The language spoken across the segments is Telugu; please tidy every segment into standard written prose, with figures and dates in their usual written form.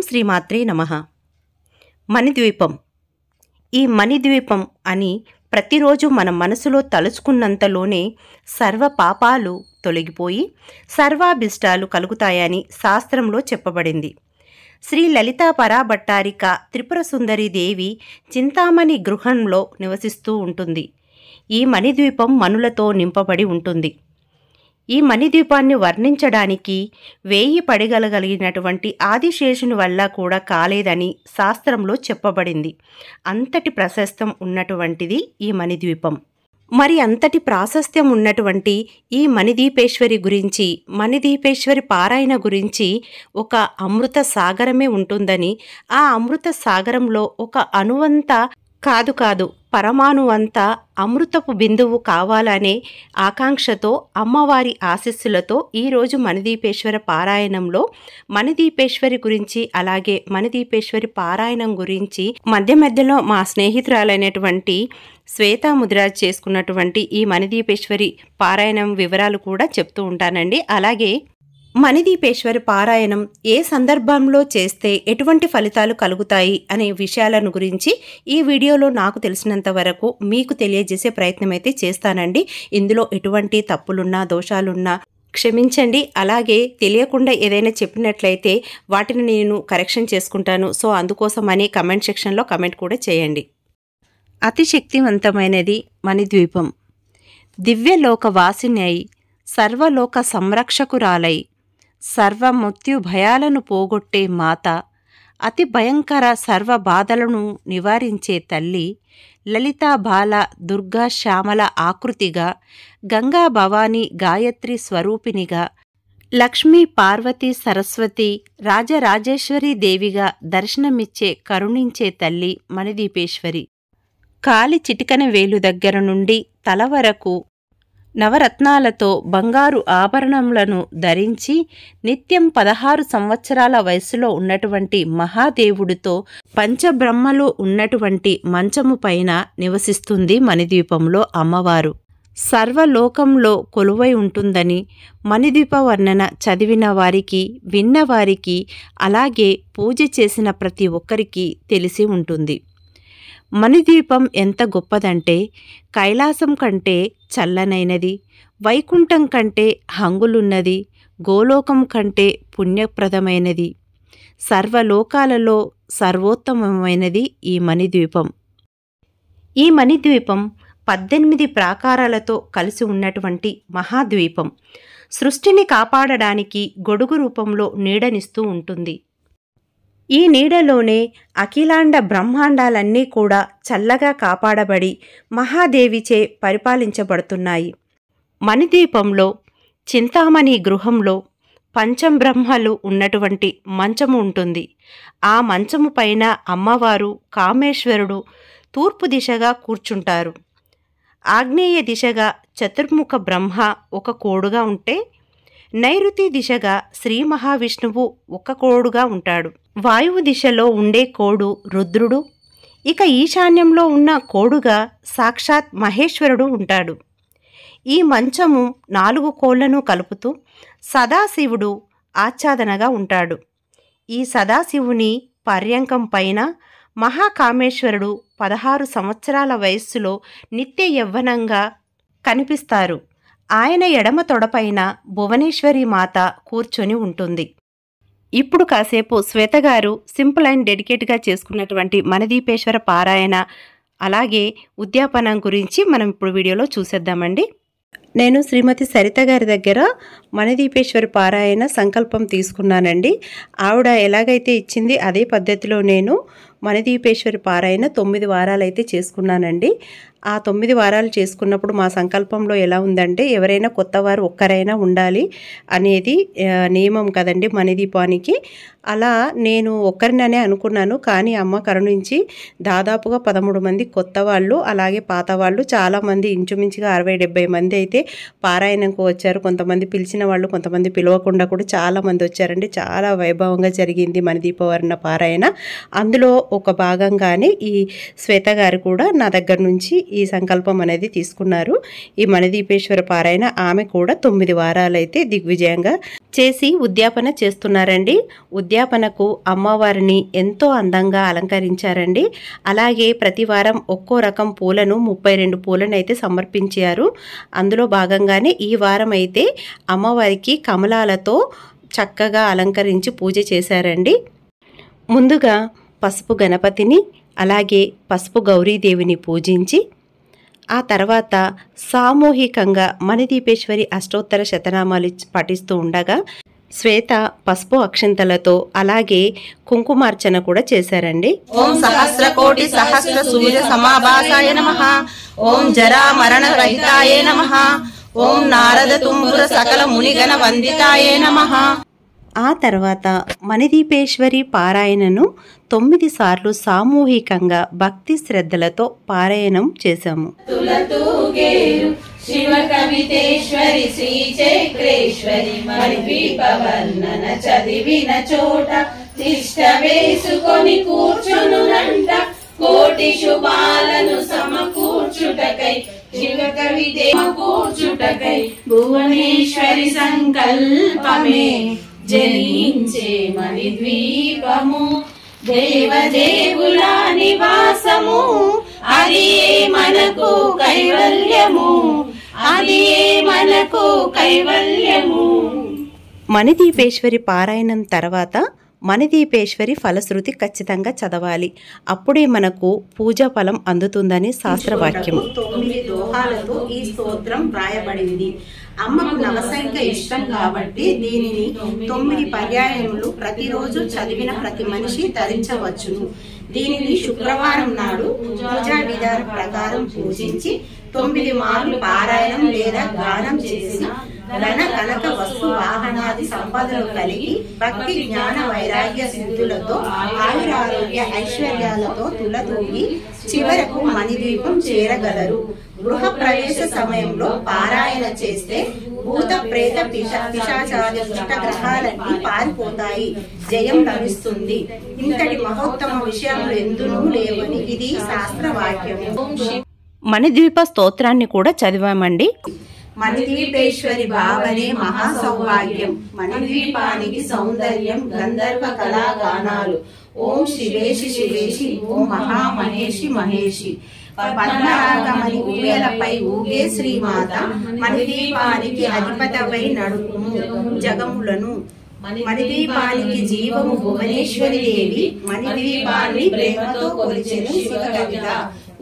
శ్రీమాత్రే నమః. మణిద్వీపం. ఈ మణిద్వీపం అని ప్రతిరోజు మన మనసులో తలుచుకున్నంతలోనే సర్వ పాపాలు తొలగిపోయి సర్వాభిష్టాలు కలుగుతాయని శాస్త్రంలో చెప్పబడింది. శ్రీ లలితా పరాభట్టారిక త్రిపుర సుందరి దేవి చింతామణి గృహంలో నివసిస్తూ ఉంటుంది. ఈ మణిద్వీపం మణులతో నింపబడి ఉంటుంది. ఈ మణిద్వీపాన్ని వర్ణించడానికి 1000 పడగలగలిగినటువంటి ఆదిశేషుని వల్ల కూడా కాలేదని శాస్త్రంలో చెప్పబడింది. అంతటి ప్రశస్తం ఉన్నటువంటిది ఈ మణిద్వీపం. మరి అంతటి ప్రాశస్త్యం ఉన్నటువంటి ఈ మణిద్వీపేశ్వరి గురించి, మణిద్వీపేశ్వరి పారాయణ గురించి ఒక అమృత సాగరమే ఉంటుందని, ఆ అమృత సాగరంలో ఒక అణువంతా కాదు పరమాణువంతా అమృతపు బిందువు కావాలనే ఆకాంక్షతో, అమ్మవారి ఆశీస్సులతో ఈరోజు మణిద్వీపేశ్వర పారాయణంలో మణిద్వీపేశ్వరి గురించి, అలాగే మణిద్వీపేశ్వరి పారాయణం గురించి మధ్య మధ్యలో మా స్నేహితురాలైనటువంటి శ్వేతా ముదిరాజ్ చేసుకున్నటువంటి ఈ మణిద్వీపేశ్వరి పారాయణం వివరాలు కూడా చెప్తూ ఉంటానండి. అలాగే మణిద్వీపేశ్వరి పారాయణం ఏ సందర్భంలో చేస్తే ఎటువంటి ఫలితాలు కలుగుతాయి అనే విషయాలను గురించి ఈ వీడియోలో నాకు తెలిసినంత వరకు మీకు తెలియజేసే ప్రయత్నం అయితే చేస్తానండి. ఇందులో ఎటువంటి తప్పులున్నా, దోషాలున్నా క్షమించండి. అలాగే తెలియకుండా ఏదైనా చెప్పినట్లయితే వాటిని నేను కరెక్షన్ చేసుకుంటాను. సో అందుకోసమని కమెంట్ సెక్షన్లో కమెంట్ కూడా చేయండి. అతి శక్తివంతమైనది మణిద్వీపం. దివ్యలోక వాసిని అయి, సర్వలోక సంరక్షకురాలై, సర్వ మృత్యు భయాలను పోగొట్టే మాత, అతి భయంకర సర్వ బాధలను నివారించే తల్లి, లలితా బాల దుర్గా శ్యామల ఆకృతిగా, గంగా భవాని గాయత్రి స్వరూపినిగా, లక్ష్మీ పార్వతీ సరస్వతి రాజరాజేశ్వరి దేవిగా దర్శనమిచ్చే కరుణించే తల్లి మణిద్వీపేశ్వరి. కాలి చిటికన వేలు దగ్గర నుండి తల వరకు నవరత్నాలతో బంగారు ఆభరణములను ధరించి నిత్యం 16 సంవత్సరాల వయసులో ఉన్నటువంటి మహాదేవుడితో పంచబ్రహ్మలు ఉన్నటువంటి మంచము పైన నివసిస్తుంది మణిద్వీపంలో అమ్మవారు. సర్వలోకంలో కొలువై ఉంటుందని మణిద్వీప వర్ణన చదివిన వారికి, విన్నవారికి, అలాగే పూజ చేసిన ప్రతి ఒక్కరికి తెలిసి ఉంటుంది. మణిద్వీపం ఎంత గొప్పదంటే కైలాసం కంటే చల్లనైనది, వైకుంఠం కంటే హంగులున్నది, గోలోకం కంటే పుణ్యప్రదమైనది, సర్వలోకాలలో సర్వోత్తమమైనది ఈ మణిద్వీపం. ఈ మణిద్వీపం 18 ప్రాకారాలతో కలిసి ఉన్నటువంటి మహాద్వీపం. సృష్టిని కాపాడడానికి గొడుగు రూపంలో నీడనిస్తూ ఉంటుంది. ఈ నీడలోనే అఖిలాండ బ్రహ్మాండాలన్నీ కూడా చల్లగా కాపాడబడి మహాదేవిచే పరిపాలించబడుతున్నాయి. మణిద్వీపంలో చింతామణి గృహంలో పంచబ్రహ్మలు ఉన్నటువంటి మంచము ఉంటుంది. ఆ మంచము పైన అమ్మవారు కామేశ్వరుడు తూర్పు దిశగా కూర్చుంటారు. ఆగ్నేయ దిశగా చతుర్ముఖ బ్రహ్మ ఒక కోడుగా ఉంటే, నైరుతి దిశగా శ్రీ మహావిష్ణువు ఒక కోడుగా ఉంటాడు. వాయువు దిశలో ఉండే కోడు రుద్రుడు, ఇక ఈశాన్యంలో ఉన్న కోడుగా సాక్షాత్ మహేశ్వరుడు ఉంటాడు. ఈ మంచము 4 కోళ్లను కలుపుతూ సదాశివుడు ఆచ్ఛాదనగా ఉంటాడు. ఈ సదాశివుని పర్యంకం పైన మహాకామేశ్వరుడు 16 సంవత్సరాల వయస్సులో నిత్య యవ్వనంగా కనిపిస్తారు. ఆయన ఎడమ తొడపైన భువనేశ్వరి మాత కూర్చొని ఉంటుంది. ఇప్పుడు కాసేపు శ్వేత గారు సింపుల్ అండ్ డెడికేట్గా చేసుకున్నటువంటి మణిద్వీపేశ్వర పారాయణ, అలాగే ఉద్యాపనం గురించి మనం ఇప్పుడు వీడియోలో చూసేద్దామండి. నేను శ్రీమతి సరిత గారి దగ్గర మణిద్వీపేశ్వరి పారాయణ సంకల్పం తీసుకున్నానండి. ఆవిడ ఎలాగైతే ఇచ్చింది అదే పద్ధతిలో నేను మణిద్వీపేశ్వరి పారాయణ 9 వారాలు అయితే చేసుకున్నానండి. ఆ 9 వారాలు చేసుకున్నప్పుడు మా సంకల్పంలో ఎలా ఉందంటే, ఎవరైనా కొత్త వారు ఒక్కరైనా ఉండాలి అనేది నియమం కదండి మణిద్వీపానికి. అలా నేను ఒక్కరిననే అనుకున్నాను. కానీ అమ్మ కరుణించి దాదాపుగా 13 మంది కొత్త వాళ్ళు, అలాగే పాత వాళ్ళు చాలామంది, ఇంచుమించుగా 60-70 మంది అయితే పారాయణంకు వచ్చారు. కొంతమంది పిలిచిన వాళ్ళు, కొంతమంది పిలవకుండా కూడా చాలామంది వచ్చారండి. చాలా వైభవంగా జరిగింది మణిదీపవర్ణ పారాయణ. అందులో ఒక భాగంగానే ఈ శ్వేత గారు కూడా నా దగ్గర నుంచి ఈ సంకల్పం అనేది తీసుకున్నారు. ఈ మణిదీపేశ్వర పారాయణ ఆమె కూడా 9 వారాలైతే దిగ్విజయంగా చేసి ఉద్యాపన చేస్తున్నారండి. ఉద్యాపనకు అమ్మవారిని ఎంతో అందంగా అలంకరించారండి. అలాగే ప్రతి వారం ఒక్కో రకం పూలను 32 పూలను అయితే సమర్పించారు. అందులో భాగంగానే ఈ వారం అయితే అమ్మవారికి కమలాలతో చక్కగా అలంకరించి పూజ చేశారండి. ముందుగా పసుపు గణపతిని అలాగే పసుపు గౌరీదేవిని పూజించి ఆ తర్వాత సామూహికంగా మణిదీపేశ్వరి అష్టోత్తర శతనామాలు పఠిస్తూ ఉండగా శ్వేత పసుపు అక్షంతలతో అలాగే కుంకుమార్చన కూడా చేశారండి. ఓం సహస్రకోటి సహస్ర సూర్య సమాభాసాయ నమః. ఓం జరా మరణ రహితాయ నమః. ఓం నారద తుంబుర సకల మునిగణ వందితాయ నమః. ఆ తర్వాత మణిదీపేశ్వరి పారాయణను 9 సార్లు సామూహికంగా భక్తి శ్రద్ధలతో పారాయణం చేశాము. శివ కవితేశ్వరి శ్రీ చక్రేశ్వరి మణిద్వీపవర్ణన చదివిన చోట తిష్ట వేసుకొని కూర్చునునంట కోటి శుభాలను సమకూర్చుటకై శివ కవితే కూర్చుటకై భువనేశ్వరి సంకల్పమే జనించే మణిద్వీపము దేవదేవుల నివాసము అది మనకు కైవల్యము అది మనకు కైవల్యము. మణిదీపేశ్వరి పారాయణం తర్వాత మణిదీపేశ్వరి ఫలశ్రుతి ఖచ్చితంగా చదవాలి. అప్పుడే మనకు పూజా ఫలం అందుతుందని శాస్త్రవాక్యం. 9 దోహాలతో ఈ స్తోత్రం వ్రాయబడింది. అమ్మకు నవసంఖ్య ఇష్టం కాబట్టి దీనిని 9 పర్యాయములు ప్రతిరోజు చదివిన ప్రతి మనిషి ధరించవచ్చును. దీనిని శుక్రవారం నాడు పూజా విధాన ప్రకారం పూజించి 9 మార్లు పారాయణం లేదా గానం చేసిన ధన కనక వస్తు వాహనాది సంపదలు కలిగి భక్తి జ్ఞాన వైరాగ్య సిద్ధులతో ఆయురారోగ్య ఐశ్వర్యాలతో తులతూగి చివరకు మణిద్వీపం చేరగలరు. గృహ ప్రవేశ సమయంలో పారాయణ చేస్తే భూత ప్రేత పిశాచాది దుష్ట గ్రహాలన్నీ పారిపోతాయి, జయం లభిస్తుంది. ఇంతటి మహోత్తమ విషయాలు ఎందునూ లేవని ఇది శాస్త్రవాక్యము. మణిద్వీప స్తోత్రాన్ని కూడా చదివామండి. మణిద్వీపేశ్వరి భావనే మహా సౌభాగ్యం, మణిద్వీపానికి సౌందర్యం గంధర్వ కళాగానాలు. ఓం శివేశి శివేశి, ఓం మహామహేషి మహేషి. పద్మరాగమణి ఊయలపై ఊగే శ్రీమాత మణిద్వీపానికి అధిపతవై నడుపును జగములను. మణిద్వీపానికి జీవము భువనేశ్వరి దేవి, మణిద్వీపాన్ని ప్రేమతో కొలిచెను శివ కవిత.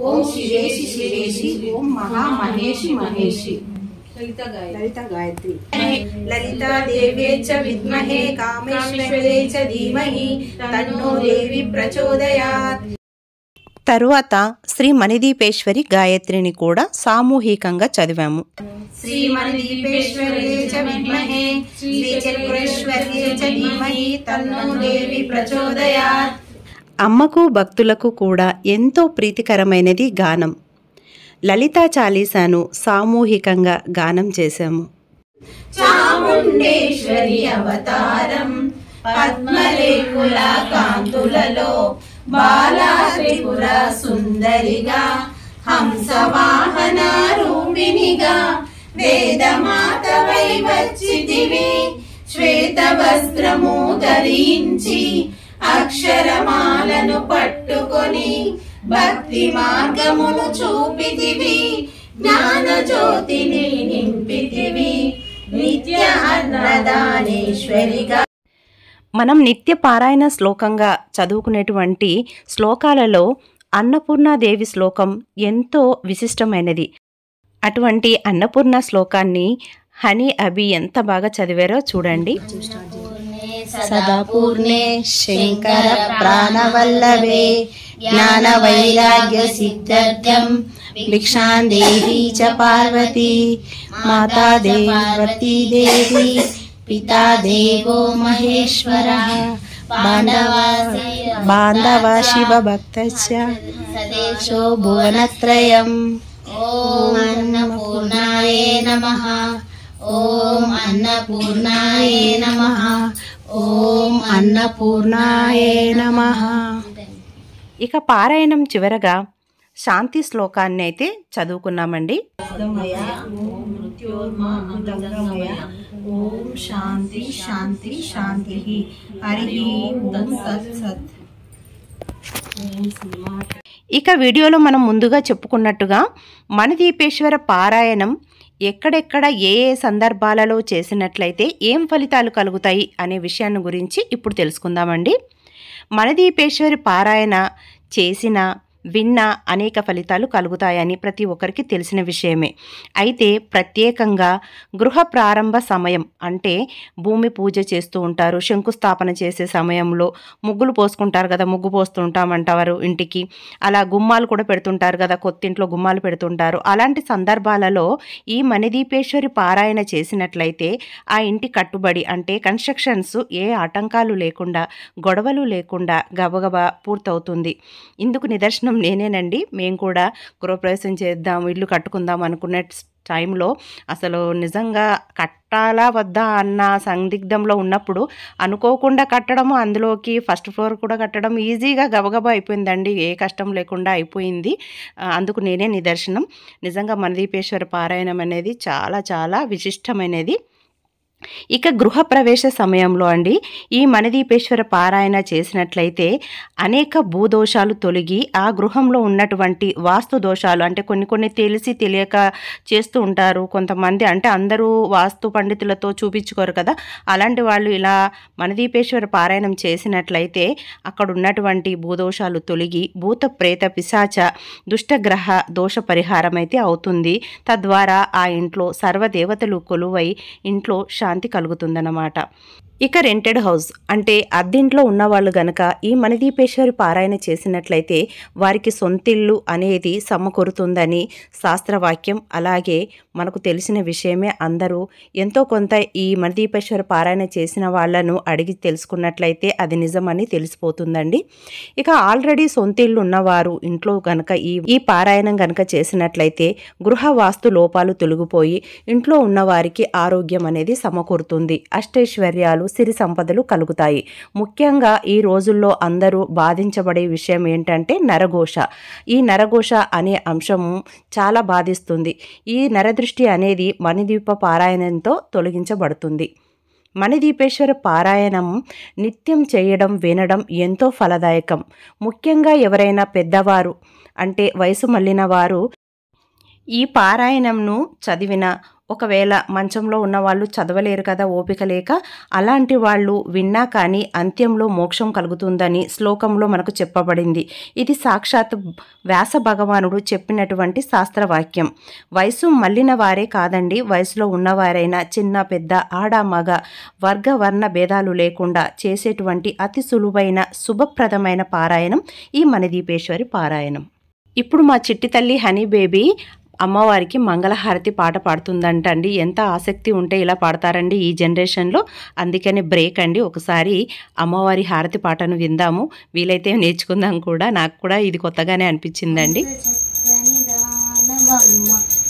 ఓం శివేశి శివేశి, ఓం మహామహేషి మహేషి. లలిత గాయత్రి. లలితా దేవ్యే చ విద్మహే కామేశ్వరే చ ధీమహి తన్నో దేవి ప్రచోదయాత్. తరువాత శ్రీ మణిదీపేశ్వరి గాయత్రిని కూడా సామూహికంగా చదివాము. శ్రీ మణిదీపేశ్వరే చ విద్మహే శ్రీ చక్రేశ్వరే చ ధీమహి తన్నో దేవి ప్రచోదయాత్. అమ్మకు భక్తులకు కూడా ఎంతో ప్రీతికరమైనది గానం. లలితా చాలీసాను సామూహికంగా గానం చేశాము. చాముండేశ్వరి అవతారం పద్మరేకుల కాంతులలో బాలా త్రిపుర సుందరిగా హంసవాహన రూపిణిగా వేదమాతవై వచ్చితివి. శ్వేత వస్త్రము ధరించి అక్షరమాలను పట్టుకొని భక్తి మార్గమును చూపితివి. జ్ఞాన జ్యోతిని నింపితివి నిత్య అన్నదానేశ్వరిగా. మనం నిత్య పారాయణ శ్లోకంగా చదువుకునేటువంటి శ్లోకాలలో అన్నపూర్ణాదేవి శ్లోకం ఎంతో విశిష్టమైనది. అటువంటి అన్నపూర్ణ శ్లోకాన్ని హనీ అభి ఎంత బాగా చదివారో చూడండి. సదాపూర్ణే శంకర ప్రాణవల్లభే జ్ఞాన వైరాగ్య సిద్ధ్యర్థం భిక్షాం దేహి చ పార్వతీ మాతా దేవీ దేవి పితా దేవో మహేశ్వరః బాంధవ శివ భక్తస్య సదేశో భువనత్రయం. ఓం అన్నపూర్ణాయే నమః. ఓం అన్నపూర్ణాయే నమః. ఓం అన్నపూర్ణాయే నమః. ఇక పారాయణం చివరగా శాంతి శ్లోకాన్ని అయితే చదువుకున్నామండి. ఓం శాంతి శాంతి శాంతి. హరి ఓం సత్ సత్. ఇక వీడియోలో మనం ముందుగా చెప్పుకున్నట్టుగా మణిదీపేశ్వర పారాయణం ఎక్కడెక్కడ ఏ ఏ సందర్భాలలో చేసినట్లయితే ఏం ఫలితాలు కలుగుతాయి అనే విషయాన్ని గురించి ఇప్పుడు తెలుసుకుందామండి. మణిదీపేశ్వరి పారాయణ చేసిన విన్నా అనేక ఫలితాలు కలుగుతాయని ప్రతి ఒక్కరికి తెలిసిన విషయమే. అయితే ప్రత్యేకంగా గృహ ప్రారంభ సమయం అంటే భూమి పూజ చేస్తూ ఉంటారు, శంకుస్థాపన చేసే సమయంలో ముగ్గులు పోసుకుంటారు కదా, ముగ్గు పోస్తూ ఉంటామంటారు ఇంటికి. అలా గుమ్మాలు కూడా పెడుతుంటారు కదా, కొత్త ఇంట్లో గుమ్మాలు పెడుతుంటారు. అలాంటి సందర్భాలలో ఈ మణిదీపేశ్వరి పారాయణ చేసినట్లయితే ఆ ఇంటి కట్టుబడి అంటే కన్స్ట్రక్షన్స్ ఏ ఆటంకాలు లేకుండా, గొడవలు లేకుండా గబగబా పూర్తవుతుంది. ఇందుకు నిదర్శనం నేనేనండి. మేము కూడా గృహప్రవేశం చేద్దాం, ఇల్లు కట్టుకుందాం అనుకునే టైంలో అసలు నిజంగా కట్టాలా వద్దా అన్న సందిగ్ధంలో ఉన్నప్పుడు అనుకోకుండా కట్టడము, అందులోకి ఫస్ట్ ఫ్లోర్ కూడా కట్టడం ఈజీగా గబగబా అయిపోయిందండి. ఏ కష్టం లేకుండా అయిపోయింది. అందుకు నేనే నిదర్శనం. నిజంగా మణిదీపేశ్వర పారాయణం అనేది చాలా చాలా విశిష్టమైనది. ఇక గృహప్రవేశ సమయంలో అండి ఈ మణిదీపేశ్వర పారాయణ చేసినట్లయితే అనేక భూదోషాలు తొలగి ఆ గృహంలో ఉన్నటువంటి వాస్తు దోషాలు అంటే కొన్ని తెలిసి తెలియక చేస్తూ ఉంటారు కొంతమంది. అంటే అందరూ వాస్తు పండితులతో చూపించుకోరు కదా, అలాంటి వాళ్ళు ఇలా మణిదీపేశ్వర పారాయణం చేసినట్లయితే అక్కడ ఉన్నటువంటి భూదోషాలు తొలగి భూత ప్రేత పిశాచ దుష్టగ్రహ దోష పరిహారం అయితే అవుతుంది. తద్వారా ఆ ఇంట్లో సర్వదేవతలు కొలువై ఇంట్లో శాంతి కలుగుతుందన్నమాట. ఇక రెంటెడ్ హౌస్ అంటే అద్దెంట్లో ఉన్నవాళ్ళు గనక ఈ మణిదీపేశ్వరి పారాయణ చేసినట్లయితే వారికి సొంతిల్లు అనేది సమకూరుతుందని శాస్త్రవాక్యం. అలాగే మనకు తెలిసిన విషయమే. అందరూ ఎంతో కొంత ఈ మణిదీపేశ్వర పారాయణ చేసిన వాళ్ళను అడిగి తెలుసుకున్నట్లయితే అది నిజమని తెలిసిపోతుందండి. ఇక ఆల్రెడీ సొంతిల్లు ఉన్నవారు ఇంట్లో గనక ఈ పారాయణం గనక చేసినట్లయితే గృహ వాస్తు లోపాలు తొలగిపోయి ఇంట్లో ఉన్నవారికి ఆరోగ్యం అనేది సమకూరుతుంది. అష్టైశ్వర్యాలు సిరి సంపదలు కలుగుతాయి. ముఖ్యంగా ఈ రోజుల్లో అందరూ బాధించబడే విషయం ఏంటంటే నరఘోష. ఈ నరఘోష అనే అంశము చాలా బాధిస్తుంది. ఈ నరదృష్టి అనేది మణిదీప పారాయణంతో తొలగించబడుతుంది. మణిదీపేశ్వర పారాయణం నిత్యం చేయడం వినడం ఎంతో ఫలదాయకం. ముఖ్యంగా ఎవరైనా పెద్దవారు అంటే వయసు మళ్ళిన వారు ఈ పారాయణంను చదివిన, ఒకవేళ మంచంలో ఉన్న వాళ్ళు చదవలేరు కదా ఓపిక లేక, అలాంటి వాళ్ళు విన్నా కానీ అంత్యంలో మోక్షం కలుగుతుందని శ్లోకంలో మనకు చెప్పబడింది. ఇది సాక్షాత్ వ్యాస భగవానుడు చెప్పినటువంటి శాస్త్రవాక్యం. వయసు మళ్ళిన వారే కాదండి, వయసులో ఉన్నవారైనా చిన్న పెద్ద ఆడ మగ వర్గ వర్ణ భేదాలు లేకుండా చేసేటువంటి అతి సులువైన శుభప్రదమైన పారాయణం ఈ మణిదీపేశ్వరి పారాయణం. ఇప్పుడు మా చిట్టి తల్లి హనీ బేబీ అమ్మవారికి మంగళహారతి పాట పాడుతుందంట అండి. ఎంత ఆసక్తి ఉంటే ఇలా పాడతారండి ఈ జనరేషన్లో. అందుకనే బ్రేక్ అండి, ఒకసారి అమ్మవారి హారతి పాటను విందాము, వీలైతే నేర్చుకుందాం కూడా. నాకు కూడా ఇది కొత్తగానే అనిపించిందండి.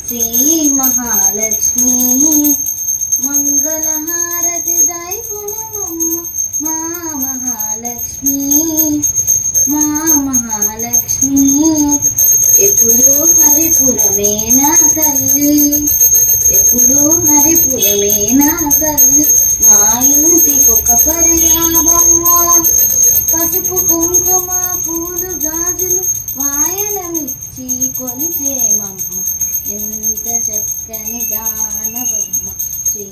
శ్రీ మహాలక్ష్మి మంగళహారతి మా మహాలక్ష్మి మా మహాలక్ష్మి. ఎప్పుడు హరిపురమేనా తల్లి, ఎప్పుడు హరిపురమేనా తల్లి. మా ఇంటికొక పరిరామమ్మ, పసుపు కుంకుమ పూలు గాజులు వాయనమిచ్చి కొలిచేమమ్మ. ఎంత చక్కని దానవమ్మ శ్రీ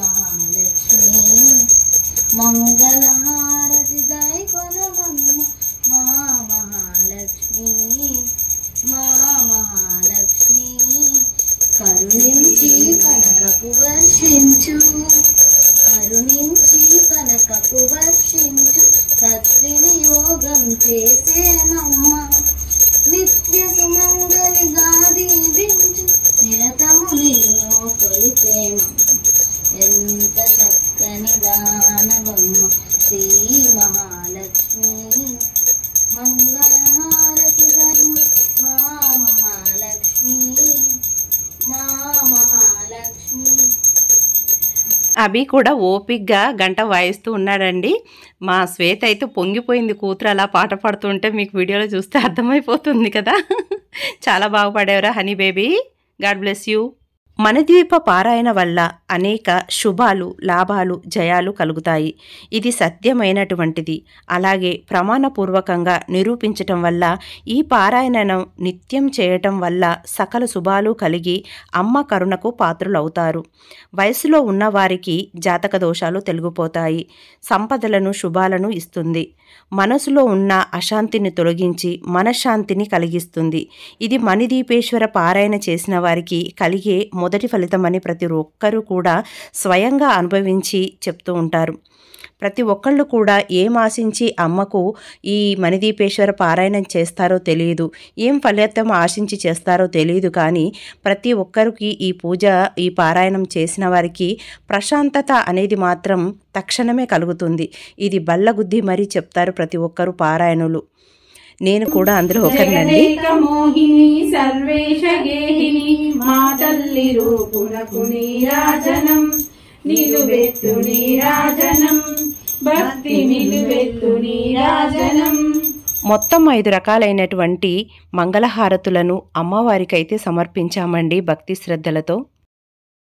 మహాలక్ష్మి. మంగళహారతి దాయి కొనవమ్మ మా మహాలక్ష్మి మా మహాలక్ష్మి. కరుణించి కనకపు వర్షించు, కరుణించి కనకపు వర్షించు. సద్వినియోగం చేసేనమ్మ, నిత్య సుమంగళిగా దీవించు. నిరతము నిన్ను కొలిపేమమ్మ, ఎంత చక్కని దానవమ్మ శ్రీ మహాలక్ష్మి. మంగళహారతి ధర్మ మా మహాలక్ష్మి. అభి కూడా ఓపిక్గా గంట వాయిస్తూ ఉన్నాడండి. మా శ్వేత అయితే పొంగిపోయింది కూతురు అలా పాట పాడుతుంటే. మీకు వీడియోలో చూస్తే అర్థమైపోతుంది కదా. చాలా బాగా పాడేవరా honey baby, god bless you. Manidweepa పారాయణ వల్ల అనేక శుభాలు, లాభాలు, జయాలు కలుగుతాయి. ఇది సత్యమైనటువంటిది. అలాగే ప్రమాణపూర్వకంగా నిరూపించటం వల్ల ఈ పారాయణను నిత్యం చేయటం వల్ల సకల శుభాలు కలిగి అమ్మ కరుణకు పాత్రులవుతారు. వయసులో ఉన్నవారికి జాతక దోషాలు తొలగిపోతాయి. సంపదలను, శుభాలను ఇస్తుంది. మనసులో ఉన్న అశాంతిని తొలగించి మనశ్శాంతిని కలిగిస్తుంది. ఇది మణిదీపేశ్వర పారాయణ చేసిన వారికి కలిగే మొదటి ఫలితమని ప్రతి ఒక్కరూ కూడా స్వయంగా అనుభవించి చెప్తూ ఉంటారు. ప్రతి ఒక్కళ్ళు కూడా ఏం ఆశించి అమ్మకు ఈ మణిదీపేశ్వర పారాయణం చేస్తారో తెలియదు, ఏం ఫలితం ఆశించి చేస్తారో తెలియదు. కానీ ప్రతి ఒక్కరికి ఈ పూజ, ఈ పారాయణం చేసిన వారికి ప్రశాంతత అనేది మాత్రం తక్షణమే కలుగుతుంది. ఇది బల్లగుద్ది మరీ చెప్తారు ప్రతి ఒక్కరు పారాయణులు. నేను కూడా అందులో ఒకరినండి. మోహిని సర్వేశ గేహిని మా తల్లి రూపునకు నీరాజనం, నిలువెత్తు నీరాజనం, భక్తి నిలువెత్తు నీరాజనం. మొత్తం 5 రకాలైనటువంటి మంగళహారతులను అమ్మవారికైతే సమర్పించామండి భక్తి శ్రద్ధలతో.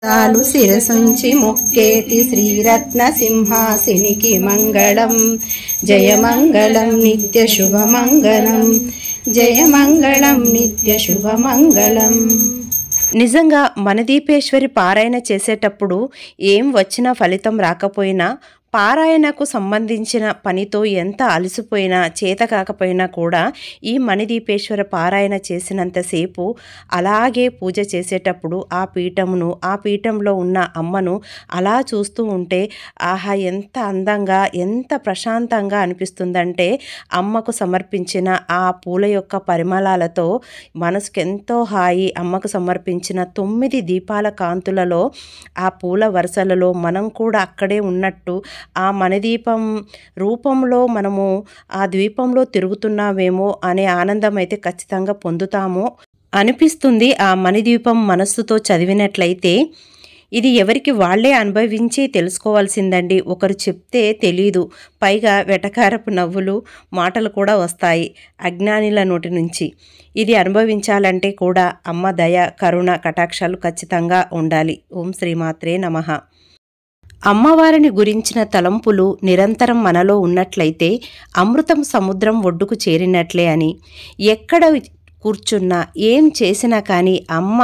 తాలు శిరసుంచి మొక్కేటి శ్రీరత్న సింహాసినికి మంగళం, జయమంగళం నిత్య శుభమంగళం, జయమంగళం నిత్య శుభమంగళం. నిజంగా మణిదీపేశ్వరి పారాయణ చేసేటప్పుడు ఏం వచ్చినా ఫలితం రాకపోయినా, పారాయణకు సంబంధించిన పనితో ఎంత అలసిపోయినా, చేత కాకపోయినా కూడా ఈ మణిదీపేశ్వర పారాయణ చేసినంతసేపు అలాగే పూజ చేసేటప్పుడు ఆ పీఠమును, ఆ పీఠంలో ఉన్న అమ్మను అలా చూస్తూ ఉంటే ఆహా ఎంత అందంగా, ఎంత ప్రశాంతంగా అనిపిస్తుందంటే అమ్మకు సమర్పించిన ఆ పూల యొక్క పరిమళాలతో మనసుకు ఎంతో హాయి. అమ్మకు సమర్పించిన 9 దీపాల కాంతులలో, ఆ పూల వరుసలలో మనం కూడా అక్కడే ఉన్నట్టు ఆ మణిదీపం రూపంలో మనము ఆ ద్వీపంలో తిరుగుతున్నామేమో అనే ఆనందం అయితే ఖచ్చితంగా పొందుతాము అనిపిస్తుంది ఆ మణిదీపం మనస్సుతో చదివినట్లయితే. ఇది ఎవరికి వాళ్లే అనుభవించి తెలుసుకోవాల్సిందండి. ఒకరు చెప్తే తెలీదు. పైగా వెటకారపు నవ్వులు, మాటలు కూడా వస్తాయి అజ్ఞానిల నోటి నుంచి. ఇది అనుభవించాలంటే కూడా అమ్మ దయ, కరుణ, కటాక్షాలు ఖచ్చితంగా ఉండాలి. ఓం శ్రీమాత్రే నమః. అమ్మవారిని గురించిన తలంపులు నిరంతరం మనలో ఉన్నట్లయితే అమృతం సముద్రం ఒడ్డుకు చేరినట్లే అని. ఎక్కడ కూర్చున్నా, ఏం చేసినా కానీ అమ్మ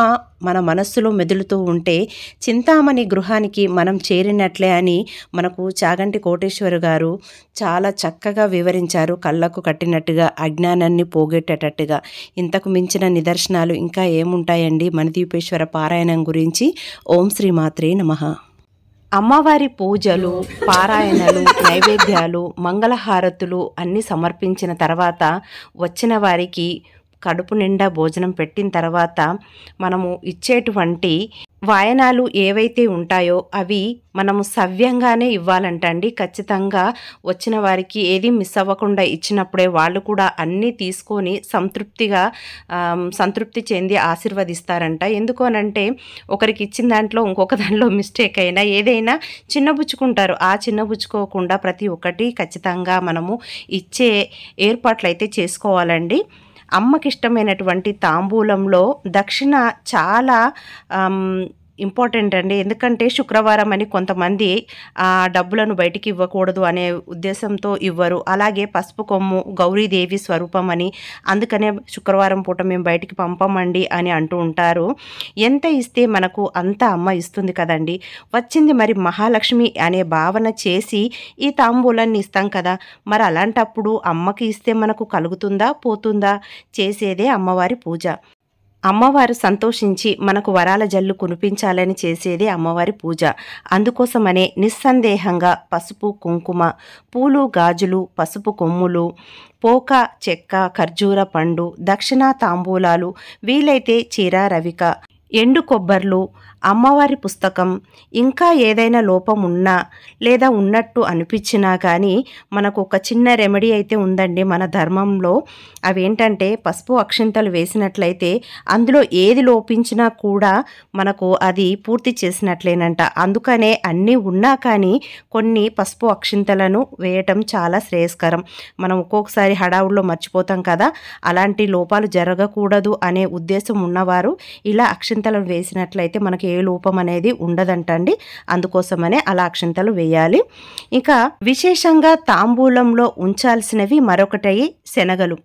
మన మనస్సులో మెదులుతూ ఉంటే చింతామణి గృహానికి మనం చేరినట్లే అని మనకు చాగంటి కోటేశ్వర గారు చాలా చక్కగా వివరించారు. కళ్ళకు కట్టినట్టుగా, అజ్ఞానాన్ని పోగొట్టేటట్టుగా. ఇంతకు మించిన నిదర్శనాలు ఇంకా ఏముంటాయండి మణిదీపేశ్వర పారాయణం గురించి. ఓం శ్రీమాత్రే నమః. అమ్మవారి పూజలు, పారాయణలు, నైవేద్యాలు, మంగళహారతులు అన్నీ సమర్పించిన తర్వాత వచ్చిన వారికి కడుపు నిండా భోజనం పెట్టిన తర్వాత మనము ఇచ్చేటువంటి వాయనాలు ఏవైతే ఉంటాయో అవి మనము సవ్యంగానే ఇవ్వాలంటండి. ఖచ్చితంగా వచ్చిన వారికి ఏది మిస్ అవ్వకుండా ఇచ్చినప్పుడే వాళ్ళు కూడా అన్నీ తీసుకొని సంతృప్తి చెంది ఆశీర్వదిస్తారంట. ఎందుకు అనంటే ఒకరికి ఇచ్చిన దాంట్లో ఇంకొక దాంట్లో మిస్టేక్ అయినా ఏదైనా చిన్నబుచ్చుకుంటారు. ఆ చిన్నబుచ్చుకోకుండా ప్రతి ఒక్కటి ఖచ్చితంగా మనము ఇచ్చే ఏర్పాట్లు అయితే చేసుకోవాలండి. అమ్మకి ఇష్టమైనటువంటి తాంబూలంలో దక్షిణ చాలా ఇంపార్టెంట్ అండి. ఎందుకంటే శుక్రవారం అని కొంతమంది ఆ డబ్బులను బయటికి ఇవ్వకూడదు అనే ఉద్దేశంతో ఇవ్వరు. అలాగే పసుపు కొమ్ము గౌరీదేవి స్వరూపం అని, అందుకనే శుక్రవారం పూట మేము బయటికి పంపమండి అని అంటూ ఉంటారు. ఎంత ఇస్తే మనకు అంత అమ్మ ఇస్తుంది కదండి. వచ్చింది మరి మహాలక్ష్మి అనే భావన చేసి ఈ తాంబూలాన్ని ఇస్తాం కదా. మరి అలాంటప్పుడు అమ్మకి ఇస్తే మనకు కలుగుతుందా, పోతుందా? చేసేదే అమ్మవారి పూజ. అమ్మవారు సంతోషించి మనకు వరాల జల్లు కురిపించాలని చేసేదే అమ్మవారి పూజ. అందుకోసమనే నిస్సందేహంగా పసుపు, కుంకుమ, పూలు, గాజులు, పసుపు కొమ్ములు, పోక, చెక్క, ఖర్జూర పండు, దక్షిణ తాంబూలాలు, వీలైతే చీర, రవిక, ఎండు కొబ్బర్లు, అమ్మవారి పుస్తకం, ఇంకా ఏదైనా లోపం ఉన్నా లేదా ఉన్నట్టు అనిపించినా కానీ మనకు ఒక చిన్న రెమెడీ అయితే ఉందండి మన ధర్మంలో. అవేంటంటే పసుపు అక్షింతలు వేసినట్లయితే అందులో ఏది లోపించినా కూడా మనకు అది పూర్తి చేసినట్లేనంట. అందుకనే అన్నీ ఉన్నా కానీ కొన్ని పసుపు అక్షింతలను వేయటం చాలా శ్రేయస్కరం. మనం ఒక్కొక్కసారి హడావుడిలో మర్చిపోతాం కదా, అలాంటి లోపాలు జరగకూడదు అనే ఉద్దేశం ఉన్నవారు ఇలా అక్షింతలు వేసినట్లయితే మనకి ఏ లోపం అనేది ఉండదంటండి. అందుకోసమనే అలా అక్షింతలు వేయాలి. ఇంకా విశేషంగా తాంబూలంలో ఉంచాల్సినవి మరొకటి శనగలు.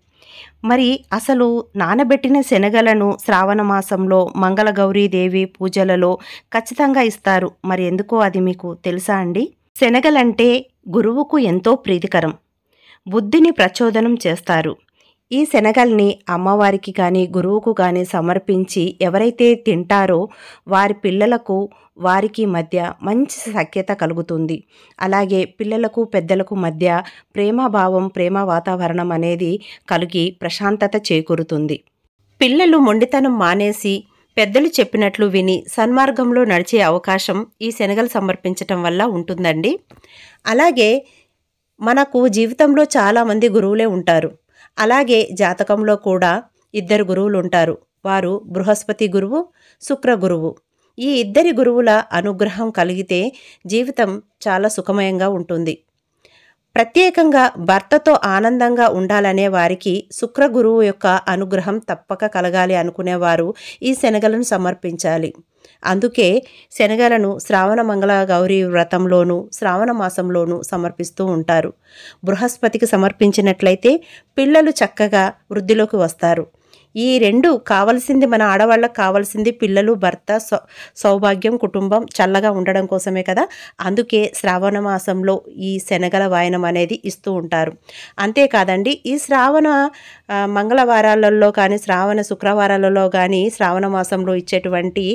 మరి అసలు నానబెట్టిన శనగలను శ్రావణ మాసంలో మంగళగౌరీదేవి పూజలలో ఖచ్చితంగా ఇస్తారు. మరి ఎందుకో అది మీకు తెలుసా అండి? శనగలంటే గురువుకు ఎంతో ప్రీతికరం, బుద్ధిని ప్రచోదనం చేస్తారు. ఈ శనగల్ని అమ్మవారికి కానీ గురువుకు కానీ సమర్పించి ఎవరైతే తింటారో వారి పిల్లలకు వారికి మధ్య మంచి సఖ్యత కలుగుతుంది. అలాగే పిల్లలకు పెద్దలకు మధ్య ప్రేమభావం, ప్రేమ వాతావరణం అనేది కలిగి ప్రశాంతత చేకూరుతుంది. పిల్లలు మొండితనం మానేసి పెద్దలు చెప్పినట్లు విని సన్మార్గంలో నడిచే అవకాశం ఈ శనగలు సమర్పించటం వల్ల ఉంటుందండి. అలాగే మనకు జీవితంలో చాలామంది గురువులే ఉంటారు. అలాగే జాతకంలో కూడా 2 గురువులు ఉంటారు. వారు బృహస్పతి గురువు, శుక్ర గురువు. ఈ 2 గురువుల అనుగ్రహం కలిగితే జీవితం చాలా సుఖమయంగా ఉంటుంది. ప్రత్యేకంగా భర్తతో ఆనందంగా ఉండాలనే వారికి శుక్ర గురువు యొక్క అనుగ్రహం తప్పక కలగాలి అనుకునేవారు ఈ శనగలను సమర్పించాలి. అందుకే శనగలను శ్రావణ మంగళ గౌరీ వ్రతంలోనూ శ్రావణ మాసంలోనూ సమర్పిస్తూ ఉంటారు. బృహస్పతికి సమర్పించినట్లయితే పిల్లలు చక్కగా వృద్ధిలోకి వస్తారు. ఈ 2 కావలసింది, మన ఆడవాళ్ళకు కావాల్సింది పిల్లలు, భర్త, సౌభాగ్యం, కుటుంబం చల్లగా ఉండడం కోసమే కదా. అందుకే శ్రావణ మాసంలో ఈ శనగల వాయనం అనేది ఇస్తూ ఉంటారు. అంతేకాదండి, ఈ శ్రావణ మంగళవారాలలో కానీ శ్రావణ శుక్రవారాలలో కానీ శ్రావణ మాసంలో ఇచ్చేటువంటి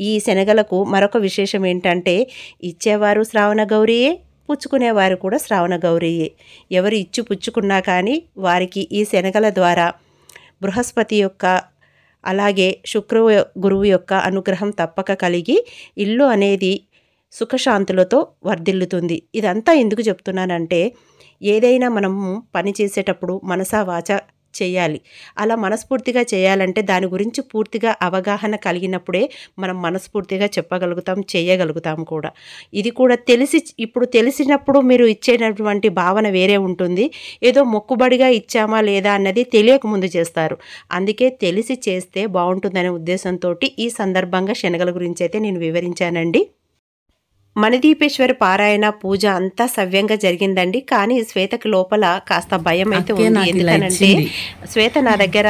ఈ శనగలకు మరొక విశేషం ఏంటంటే ఇచ్చేవారు శ్రావణ గౌరీయే, పుచ్చుకునేవారు కూడా శ్రావణ గౌరీయే. ఎవరు ఇచ్చి పుచ్చుకున్నా కానీ వారికి ఈ శనగల ద్వారా బృహస్పతి యొక్క అలాగే శుక్ర గురువు యొక్క అనుగ్రహం తప్పక కలిగి ఇల్లు అనేది సుఖశాంతులతో వర్ధిల్లుతుంది. ఇదంతా ఎందుకు చెప్తున్నానంటే ఏదైనా మనము పని చేసేటప్పుడు మనసా వాచ చేయాలి. అలా మనస్ఫూర్తిగా చేయాలంటే దాని గురించి పూర్తిగా అవగాహన కలిగినప్పుడే మనం మనస్ఫూర్తిగా చెప్పగలుగుతాం, చేయగలుగుతాం కూడా. ఇది కూడా ఇప్పుడు తెలిసినప్పుడు మీరు ఇచ్చేటటువంటి భావన వేరే ఉంటుంది. ఏదో మొక్కుబడిగా ఇచ్చామా లేదా అన్నది తెలియక ముందు చేస్తారు. అందుకే తెలిసి చేస్తే బాగుంటుందనే ఉద్దేశంతో ఈ సందర్భంగా శనగల గురించి అయితే నేను వివరించానండి. మణిదీపేశ్వరి పారాయణ పూజ అంతా సవ్యంగా జరిగిందండి. కానీ శ్వేతకి లోపల కాస్త భయం అయితే ఉంది. ఎందుకనంటే శ్వేత నా దగ్గర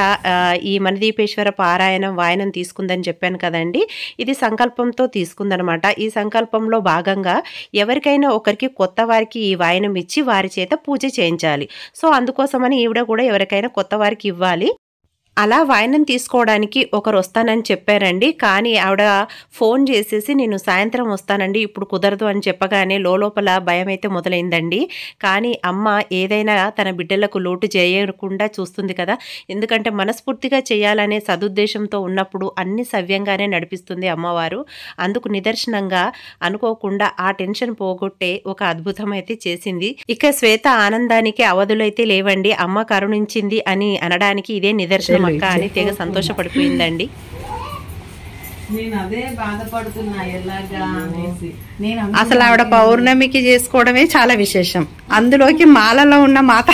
ఈ మణిదీపేశ్వర పారాయణం వాయనం తీసుకుందని చెప్పాను కదండి. ఇది సంకల్పంతో తీసుకుందనమాట. ఈ సంకల్పంలో భాగంగా ఎవరికైనా ఒకరికి కొత్త వారికి ఈ వాయనం ఇచ్చి వారి చేత పూజ చేయించాలి. సో అందుకోసమని ఈవిడ కూడా ఎవరికైనా కొత్త వారికి ఇవ్వాలి. అలా వాయనం తీసుకోవడానికి ఒకరు వస్తానని చెప్పారండి. కానీ ఆవిడ ఫోన్ చేసేసి నేను సాయంత్రం వస్తానండి, ఇప్పుడు కుదరదు అని చెప్పగానే లోపల భయం అయితే మొదలైందండి. కానీ అమ్మ ఏదైనా తన బిడ్డలకు లోటు చేయకుండా చూస్తుంది కదా. ఎందుకంటే మనస్ఫూర్తిగా చేయాలనే సదుద్దేశంతో ఉన్నప్పుడు అన్ని సవ్యంగానే నడిపిస్తుంది అమ్మవారు. అందుకు నిదర్శనంగా అనుకోకుండా ఆ టెన్షన్ పోగొట్టే ఒక అద్భుతం అయితే చేసింది. ఇక శ్వేత ఆనందానికి అవధులైతే లేవండి. అమ్మ కరుణించింది అని అనడానికి ఇదే నిదర్శనం అక్క అని తెగ సంతోషపడిపోయిందండి. అసలు ఆవిడ పౌర్ణమికి చేసుకోవడమే చాలా విశేషం. అందులోకి మాలలో ఉన్న మాత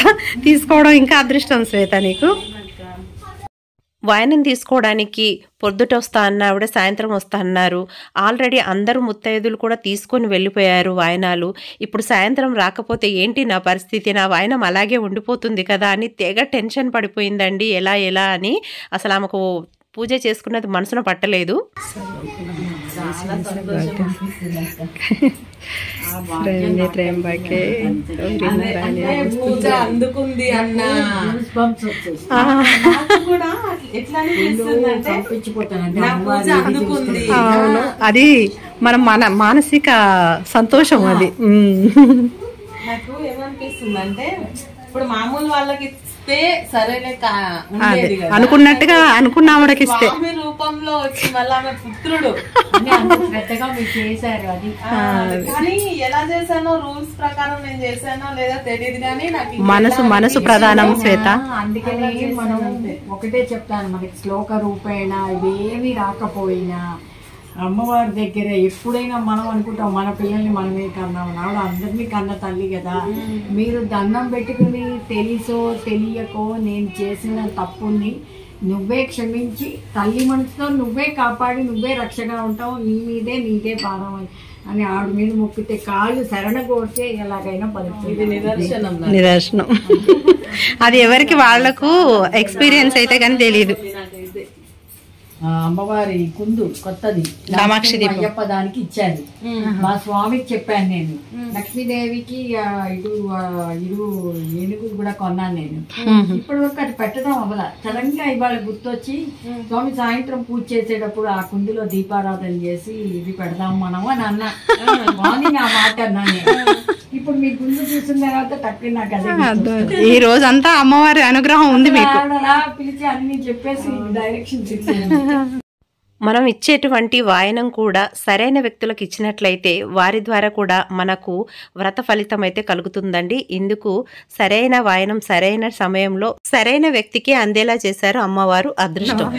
తీసుకోవడం ఇంకా అదృష్టం శ్వేత నీకు. వాయనం తీసుకోవడానికి పొద్దుట వస్తా అన్న ఆవిడ సాయంత్రం వస్తా అన్నారు. ఆల్రెడీ అందరూ ముత్తైదులు కూడా తీసుకొని వెళ్ళిపోయారు వాయనాలు. ఇప్పుడు సాయంత్రం రాకపోతే ఏంటి నా పరిస్థితి, నా వాయనం అలాగే ఉండిపోతుంది కదా అని తెగ టెన్షన్ పడిపోయిందండి. ఎలా అని అసలు ఆమెకు పూజ చేసుకున్నది మనసున పట్టలేదు. అవును, అది మన మానసిక సంతోషం. అది నాకు ఏమనిపిస్తుంది అంటే ఇప్పుడు మామూలు వాళ్ళకి ఇస్తే సరేనే ఉండేది కదా. అనుకున్నట్టుగా అనుకున్న ఆవిడకి ఇస్తే స్వామి రూపంలో వచ్చి మళ్ళీ ఆమె పుత్రుడు పెద్దగా మీరు చేశారు అది. కానీ ఎలా చేశానో రూల్స్ ప్రకారం నేను చేశానో లేదా తెలియదు కానీ నాకు మనసు ప్రధానం శ్వేత. అందుకని మనం ఒకటే చెప్తాను, మనకి శ్లోక రూపేణ ఇవేమి రాకపోయినా అమ్మవారి దగ్గర ఎప్పుడైనా మనం అనుకుంటాం మన పిల్లల్ని మనమే కన్నాం, ఆవిడ అందరినీ కన్న తల్లి కదా. మీరు దండం పెట్టుకుని తెలుసో తెలియకో నేను చేసిన తప్పుని నువ్వే క్షమించి తల్లి మనసుతో నువ్వే కాపాడి నువ్వే రక్షగా ఉంటావు, నీ మీదే నీదే భారం అని ఆవిడ మీద మొక్కితే కాళ్ళు శరణ కోరితే ఎలాగైనా పడుతుంది. నిదర్శనం. అది ఎవరికి వాళ్లకు ఎక్స్పీరియన్స్ అయితే కానీ తెలియదు. అమ్మవారి కుందు కొత్తది కామాక్షి దీపం అయ్యప్ప దానికి ఇచ్చారు. మా స్వామికి చెప్పాను నేను. లక్ష్మీదేవికి ఇరు ఏనుగులు కూడా కొన్నాను నేను. ఇప్పటి వరకు అది పెట్టడం అవ్వల. సడన్ గా ఇవాళ గుర్తొచ్చి స్వామి సాయంత్రం పూజ చేసేటప్పుడు ఆ కుందులో దీపారాధన చేసి ఇది పెడదాం మనం అని అన్నా. మార్నింగ్ ఆ మాట అన్నా నేను. ఇప్పుడు మీ గుండు చూసిన తర్వాత తక్కువ నాకు అదే ఈ రోజంతా అమ్మవారి అనుగ్రహం ఉంది మీకు. పిలిచి అన్ని చెప్పేసి డైరెక్షన్స్ ఇచ్చాను. మనం ఇచ్చేటువంటి వాయనం కూడా సరైన వ్యక్తులకు ఇచ్చినట్లయితే వారి ద్వారా కూడా మనకు వ్రత ఫలితం అయితే కలుగుతుందండి. ఇందుకు సరైన వాయనం సరైన సమయంలో సరైన వ్యక్తికి అందేలా చేశారు అమ్మవారు. అదృష్టం.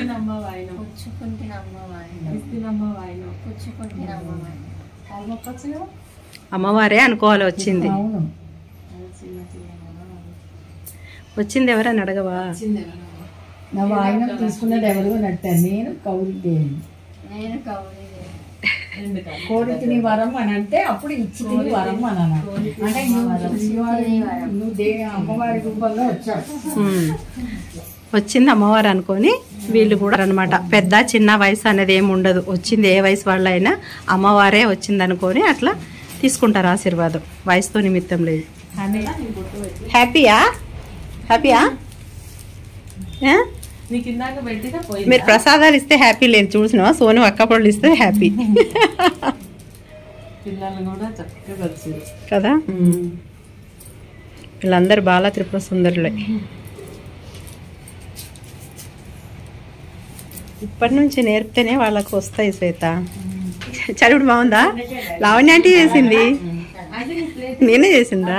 అమ్మవారే అనుకోవాలి వచ్చింది. వచ్చింది ఎవరని అడగవా? నా వాయినం తీసుకున్నది ఎవరు నట్టారు. నేను కౌరి దేవి కోరితిని వరం అని అంటే అప్పుడు ఇచ్చి తిని వరం అని అన్నాడు. అంటే నువ్వు అమ్మవారి రూపంలో వచ్చావు. వచ్చింది అమ్మవారు అనుకొని వీళ్ళు కూడా అనమాట. పెద్ద చిన్న వయసు అనేది ఏమి ఉండదు. వచ్చింది ఏ వయసు వాళ్ళైనా అమ్మవారే వచ్చింది అనుకొని అట్లా తీసుకుంటారు ఆశీర్వాదం. వయసుతో నిమిత్తం లేదు. హ్యాపీయా? హ్యాపీయా? మీరు ప్రసాదాలు ఇస్తే హ్యాపీ లేదు. చూసినావా సోను అక్కపళ్ళు ఇస్తే హ్యాపీ కదా. వీళ్ళందరూ బాల త్రిపుర సుందరులే. ఇప్పటి నుంచి నేర్పితేనే వాళ్ళకు వస్తాయి శ్వేత. చదువుడు బాగుందా? లావణ్య ఆంటీ చేసింది, నేనే చేసిందా?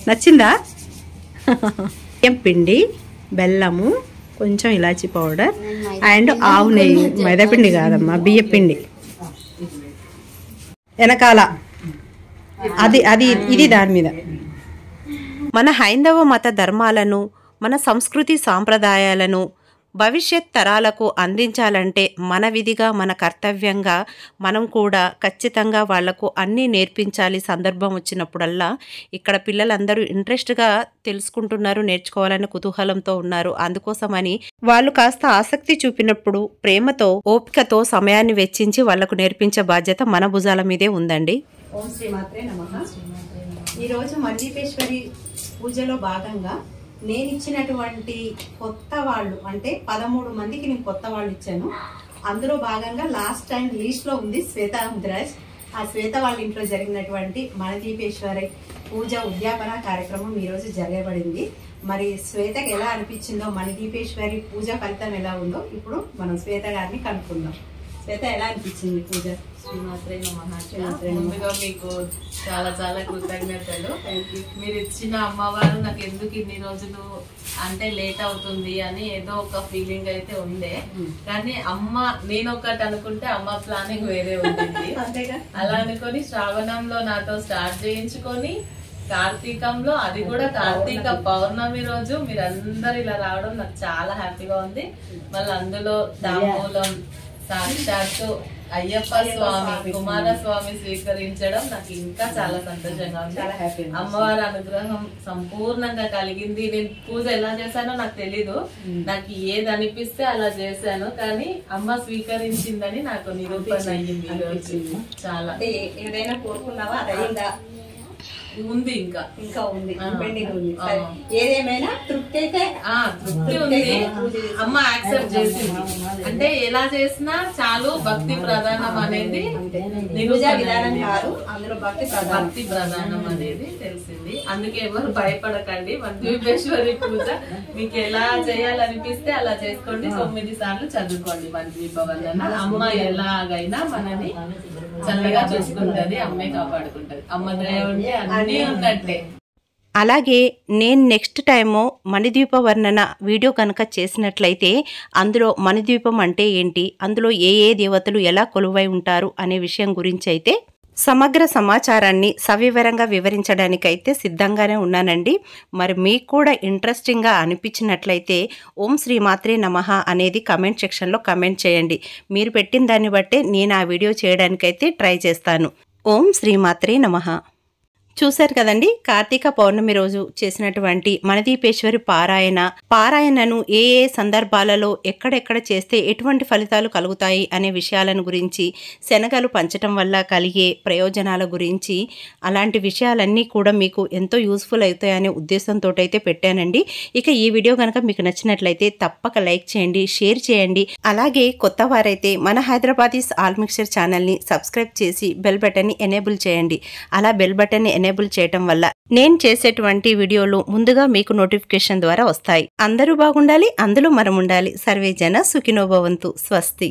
నచ్చిందా? బియ్యం పిండి, బెల్లము, కొంచెం ఇలాచీ పౌడర్ అండ్ ఆవు నెయ్యి. మైదాపిండి కాదమ్మా, బియ్యం పిండి. వెనకాల అది అది ఇది దాని మీద. మన హైందవ మత ధర్మాలను, మన సంస్కృతి సాంప్రదాయాలను భవిష్యత్ తరాలకు అందించాలంటే మన విధిగా మన కర్తవ్యంగా మనం కూడా ఖచ్చితంగా వాళ్లకు అన్నీ నేర్పించాలి. సందర్భం వచ్చినప్పుడల్లా ఇక్కడ పిల్లలందరూ ఇంట్రెస్ట్గా తెలుసుకుంటున్నారు, నేర్చుకోవాలని కుతూహలంతో ఉన్నారు. అందుకోసమని వాళ్ళు కాస్త ఆసక్తి చూపినప్పుడు ప్రేమతో ఓపికతో సమయాన్ని వెచ్చించి వాళ్లకు నేర్పించే బాధ్యత మన భుజాల మీదే ఉందండి. ఓం శ్రీ మాత్రే నమః. ఈరోజు మండీపేశ్వరి పూజలో భాగంగా నేను ఇచ్చినటువంటి కొత్త వాళ్ళు అంటే 13 మందికి నేను కొత్త వాళ్ళు ఇచ్చాను. అందులో భాగంగా లాస్ట్ టైం లీస్ట్ లో ఉంది శ్వేత ముద్రాజ్. ఆ శ్వేత వాళ్ళ ఇంట్లో జరిగినటువంటి మణదీపేశ్వరి పూజ ఉద్యాపన కార్యక్రమం ఈ రోజు జరగబడింది. మరి శ్వేతకి ఎలా అనిపించిందో, మణదీపేశ్వరి పూజ ఫలితం ఎలా ఉందో ఇప్పుడు మనం శ్వేత గారిని కనుక్కుందాం. శ్వేత ఎలా అనిపించింది పూజ? శ్రీమాత్రే నమః. ముందుగా మీకు చాలా చాలా కృతజ్ఞతలు. మీరు ఇచ్చిన అమ్మవారు నాకు ఎందుకు ఇన్ని రోజులు అంటే లేట్ అవుతుంది అని ఏదో ఒక ఫీలింగ్ అయితే ఉండే. కానీ అమ్మ నేను ఒకటి అనుకుంటే అమ్మ ప్లానింగ్ వేరే ఉంటుంది. అలా అనుకొని శ్రావణంలో నాతో స్టార్ట్ చేయించుకొని కార్తీకంలో, అది కూడా కార్తీక పౌర్ణమి రోజు మీరందరూ ఇలా రావడం నాకు చాలా హ్యాపీగా ఉంది. మళ్ళీ అందులో తాంబూలం సాక్షాత్తు అయ్యప్ప స్వామి కుమారస్వామి స్వీకరించడం నాకు ఇంకా చాలా సంతోషంగా ఉంది. అమ్మవారి అనుగ్రహం సంపూర్ణంగా కలిగింది. నేను పూజ ఎలా చేశానో నాకు తెలీదు, నాకు ఏది అనిపిస్తే అలా చేశాను. కానీ అమ్మ స్వీకరించిందని నాకు నిరూపణ అయ్యింది. చాలా ఏదైనా కోరుకున్నావా? అదైందా? ఉంది ఇంకా ఇంకా ఉంది పెండింగ్ ఉంది. సరే, ఏదేమైనా తృప్తి అయితే తృప్తి ఉంది. అమ్మ యాక్సెప్ట్ చేసింది. అంటే ఎలా చేసినా చాలు, భక్తి ప్రధానం అనేది పూజా విధానం కాదు, అందులో భక్తి ప్రధానం అనేది తెలిసింది. అందుకే ఎవరు భయపడకండి. వనద్వీపేశ్వరి పూజ మీకు ఎలా చేయాలనిపిస్తే అలా చేసుకోండి. 9 సార్లు చదువుకోండి వనద్వీప వందన. అమ్మ ఎలాగైనా మనని చల్లగా చూసుకుంటది, అమ్మే కాపాడుకుంటది. అమ్మ దయ ఉంటే అన్నీ ఉన్నట్టే. అలాగే నేను నెక్స్ట్ టైము మణిద్వీప వర్ణన వీడియో కనుక చేసినట్లయితే అందులో మణిద్వీపం అంటే ఏంటి, అందులో ఏ ఏ దేవతలు ఎలా కొలువై ఉంటారు అనే విషయం గురించి అయితే సమగ్ర సమాచారాన్ని సవివరంగా వివరించడానికైతే సిద్ధంగానే ఉన్నానండి. మరి మీకు కూడా ఇంట్రెస్టింగ్గా అనిపించినట్లయితే ఓం శ్రీ మాత్రే నమః అనేది కమెంట్ సెక్షన్లో కమెంట్ చేయండి. మీరు పెట్టిన దాన్ని బట్టే నేను ఆ వీడియో చేయడానికైతే ట్రై చేస్తాను. ఓం శ్రీ మాత్రే నమః. చూశారు కదండి, కార్తీక పౌర్ణమి రోజు చేసినటువంటి మణిద్వీపేశ్వరి పారాయణను ఏ ఏ సందర్భాలలో ఎక్కడెక్కడ చేస్తే ఎటువంటి ఫలితాలు కలుగుతాయి అనే విషయాలను గురించి, శనగలు పంచటం వల్ల కలిగే ప్రయోజనాల గురించి, అలాంటి విషయాలన్నీ కూడా మీకు ఎంతో యూస్ఫుల్ అవుతాయనే ఉద్దేశంతో అయితే పెట్టానండి. ఇక ఈ వీడియో కనుక మీకు నచ్చినట్లయితే తప్పక లైక్ చేయండి, షేర్ చేయండి. అలాగే కొత్త వారైతే మన హైదరాబాదీస్ ఆల్ మిక్చర్ ఛానల్ని సబ్స్క్రైబ్ చేసి బెల్ బటన్ని ఎనేబుల్ చేయండి. అలా బెల్ బటన్ని ఎనేబుల్ చేయటం వల్ల నేను చేసేటువంటి వీడియోలు ముందుగా మీకు నోటిఫికేషన్ ద్వారా వస్తాయి. అందరూ బాగుండాలి, అందులో మనం ఉండాలి. సర్వే జన సుఖినో భవంతు. స్వస్తి.